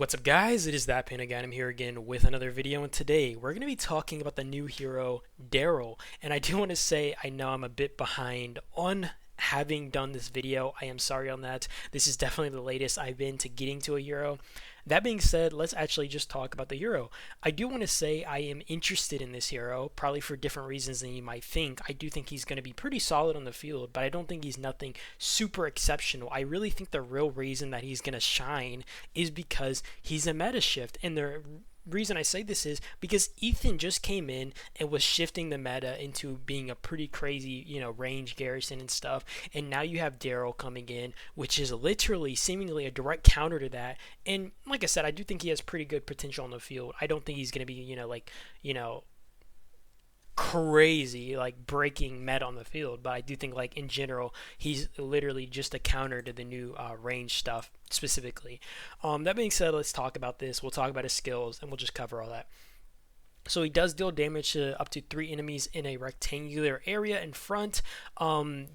What's up guys, it is That Pentagon. I'm here again with another video, and today we're going to be talking about the new hero, Daryl. And I do want to say, I know I'm a bit behind on having done this video. I am sorry on that. This is definitely the latest I've been to getting to a hero. That being said, let's actually just talk about the hero. I do want to say I am interested in this hero, probably for different reasons than you might think. I do think he's going to be pretty solid on the field, but I don't think he's nothing super exceptional. I really think the real reason that he's going to shine is because he's a meta shift, and the reason I say this is because Ethan just came in and was shifting the meta into being a pretty crazy, range garrison and stuff. And now you have Daryl coming in, which is literally seemingly a direct counter to that. And like I said, I do think he has pretty good potential on the field. I don't think he's going to be, crazy like breaking meta on the field, but I do think like in general he's literally just a counter to the new range stuff specifically. That being said, let's talk about this. We'll talk about his skills and we'll just cover all that. So he does deal damage to up to 3 enemies in a rectangular area in front.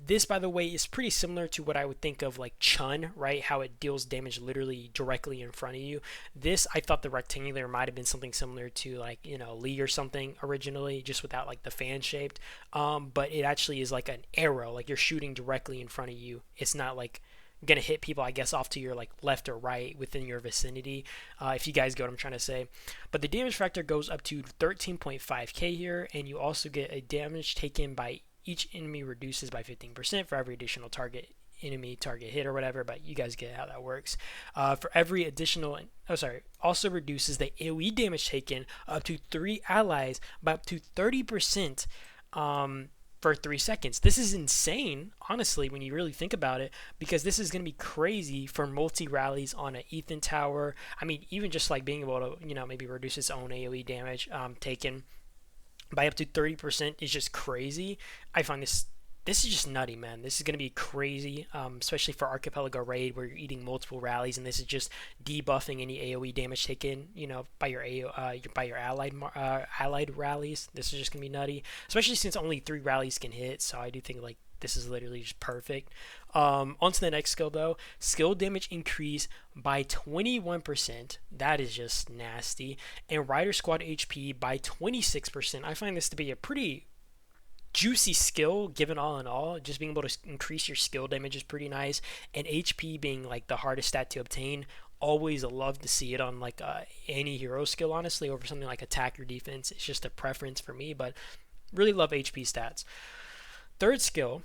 This, by the way, is pretty similar to what I would think of like Chun, right? How it deals damage literally directly in front of you. This, I thought the rectangular might have been something similar to like, Lee or something originally, just without like the fan shaped. But it actually is like an arrow, like you're shooting directly in front of you. It's not like gonna hit people, I guess, off to your like left or right within your vicinity, if you guys get what I'm trying to say. But the damage factor goes up to 13.5k here, and you also get a damage taken by each enemy reduces by 15% for every additional enemy target hit or whatever, but you guys get how that works. For every additional, also reduces the AoE damage taken up to 3 allies by up to 30%. For 3 seconds. This is insane, honestly, when you really think about it, because this is going to be crazy for multi-rallies on an Ethan tower. I mean, even just like being able to, maybe reduce its own AoE damage taken by up to 30% is just crazy. I find this is just nutty, man. This is going to be crazy, especially for Archipelago Raid where you're eating multiple rallies, and this is just debuffing any AoE damage taken, by your allied rallies. This is just going to be nutty, especially since only 3 rallies can hit. So I do think like this is literally just perfect. Onto the next skill though. Skill damage increase by 21%. That is just nasty. And Rider Squad HP by 26%. I find this to be a pretty juicy skill given all in all. Just being able to increase your skill damage is pretty nice, and HP being like the hardest stat to obtain, always love to see it on like any hero skill, honestly, over something like attack or defense. It's just a preference for me, but really love HP stats. Third skill,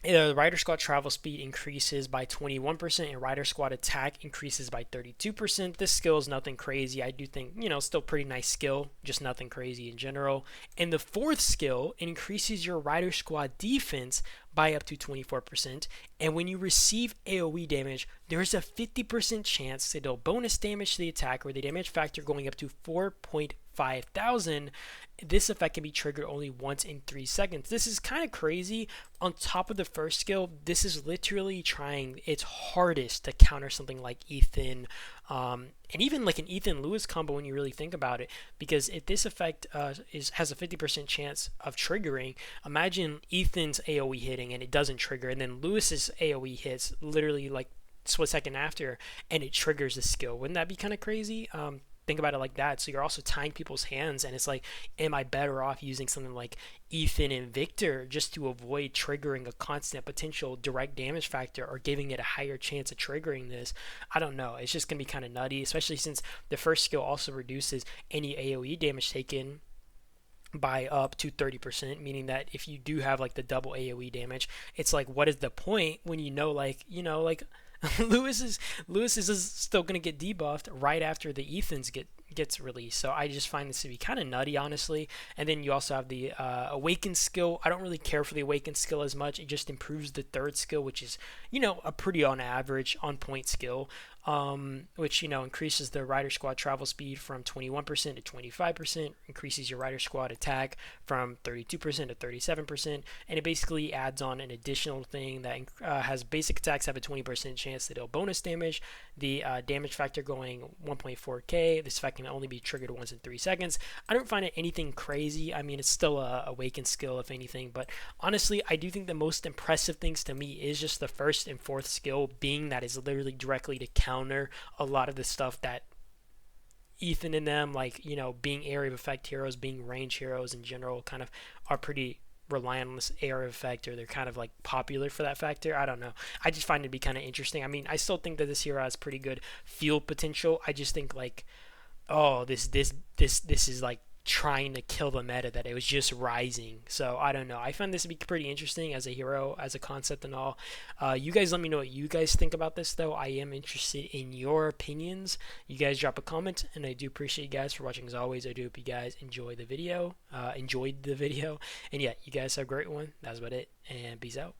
Rider Squad travel speed increases by 21%, and Rider Squad attack increases by 32%. This skill is nothing crazy. I do think, still pretty nice skill, just nothing crazy in general. And the fourth skill, it increases your Rider Squad defense by up to 24%. And when you receive AoE damage, there's a 50% chance to deal bonus damage to the attacker, with the damage factor going up to 4.5 thousand. This effect can be triggered only once in 3 seconds. This is kind of crazy. On top of the first skill, this is literally trying its hardest to counter something like Ethan, and even like an Ethan Lewis combo when you really think about it. Because if this effect has a 50% chance of triggering, imagine Ethan's AoE hitting and it doesn't trigger, and then Lewis's AoE hits literally like split second after, and it triggers the skill. Wouldn't that be kind of crazy? Think about it like that. So you're also tying people's hands, and it's like, am I better off using something like Ethan and Victor just to avoid triggering a constant potential direct damage factor, or giving it a higher chance of triggering this? I don't know. It's just going to be kind of nutty, especially since the first skill also reduces any AoE damage taken by up to 30%, meaning that if you do have like the double AoE damage, it's like, what is the point when Lewis is still going to get debuffed right after the Ethans gets released. So I just find this to be kind of nutty, honestly. And then you also have the Awaken skill. I don't really care for the Awaken skill as much. It just improves the third skill, which is, a pretty on average, on point skill. Which increases the Rider Squad travel speed from 21% to 25%, increases your Rider Squad attack from 32% to 37%, and it basically adds on an additional thing that has basic attacks have a 20% chance to deal bonus damage. The damage factor going 1.4k. This effect can only be triggered once in 3 seconds. I don't find it anything crazy. I mean, it's still a Awaken skill if anything, but honestly, I do think the most impressive things to me is just the first and fourth skill, being that is literally directly to counter counter a lot of the stuff that Ethan and them, like, being area of effect heroes, being range heroes in general, kind of are pretty reliant on this area of effect, or they're kind of like popular for that factor. I don't know. I just find it to be kind of interesting. I mean, I still think that this hero has pretty good field potential. I just think like, oh, this is like trying to kill the meta, that it was just rising. So I don't know. I find this to be pretty interesting as a hero, as a concept and all. You guys let me know what you guys think about this though. I am interested in your opinions. You guys drop a comment, and I do appreciate you guys for watching as always. I do hope you guys enjoyed the video, and yeah, you guys have a great one. That's about it, and peace out.